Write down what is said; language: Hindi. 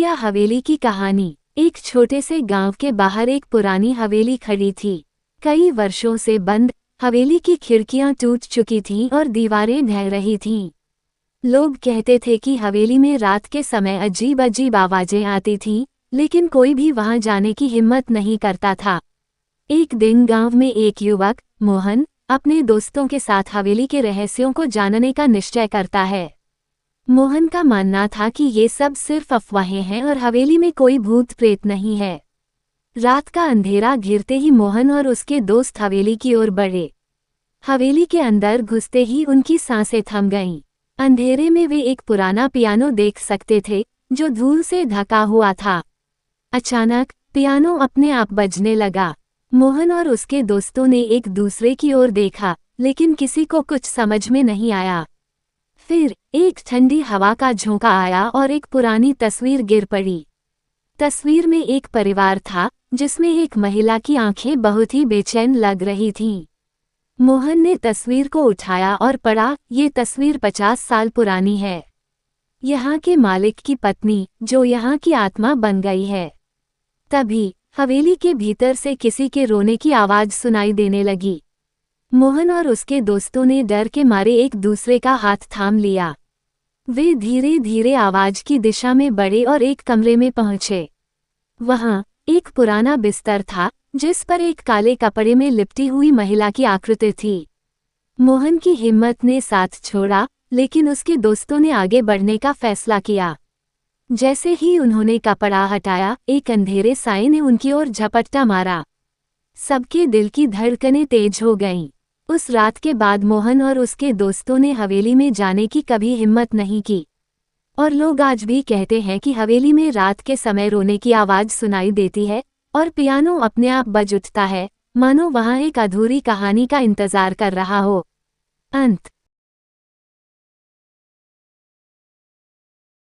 इंडिया हवेली की कहानी। एक छोटे से गांव के बाहर एक पुरानी हवेली खड़ी थी। कई वर्षों से बंद हवेली की खिड़कियां टूट चुकी थीं और दीवारें ढह रही थीं। लोग कहते थे कि हवेली में रात के समय अजीब अजीब आवाजें आती थीं, लेकिन कोई भी वहां जाने की हिम्मत नहीं करता था। एक दिन गांव में एक युवक मोहन अपने दोस्तों के साथ हवेली के रहस्यों को जानने का निश्चय करता है। मोहन का मानना था कि ये सब सिर्फ अफवाहें हैं और हवेली में कोई भूत प्रेत नहीं है। रात का अंधेरा घिरते ही मोहन और उसके दोस्त हवेली की ओर बढ़े। हवेली के अंदर घुसते ही उनकी सांसें थम गईं। अंधेरे में वे एक पुराना पियानो देख सकते थे, जो धूल से ढका हुआ था। अचानक पियानो अपने आप बजने लगा। मोहन और उसके दोस्तों ने एक दूसरे की ओर देखा, लेकिन किसी को कुछ समझ में नहीं आया। फिर एक ठंडी हवा का झोंका आया और एक पुरानी तस्वीर गिर पड़ी। तस्वीर में एक परिवार था, जिसमें एक महिला की आंखें बहुत ही बेचैन लग रही थीं। मोहन ने तस्वीर को उठाया और पढ़ा, ये तस्वीर 50 साल पुरानी है। यहाँ के मालिक की पत्नी, जो यहाँ की आत्मा बन गई है। तभी हवेली के भीतर से किसी के रोने की आवाज सुनाई देने लगी। मोहन और उसके दोस्तों ने डर के मारे एक दूसरे का हाथ थाम लिया। वे धीरे धीरे आवाज की दिशा में बढ़े और एक कमरे में पहुंचे। वहां एक पुराना बिस्तर था, जिस पर एक काले कपड़े में लिपटी हुई महिला की आकृति थी। मोहन की हिम्मत ने साथ छोड़ा, लेकिन उसके दोस्तों ने आगे बढ़ने का फैसला किया। जैसे ही उन्होंने कपड़ा हटाया, एक अंधेरे साए ने उनकी ओर झपट्टा मारा। सबके दिल की धड़कनें तेज हो गईं। उस रात के बाद मोहन और उसके दोस्तों ने हवेली में जाने की कभी हिम्मत नहीं की। और लोग आज भी कहते हैं कि हवेली में रात के समय रोने की आवाज सुनाई देती है और पियानो अपने आप बज उठता है, मानो वहां एक अधूरी कहानी का इंतजार कर रहा हो। अंत।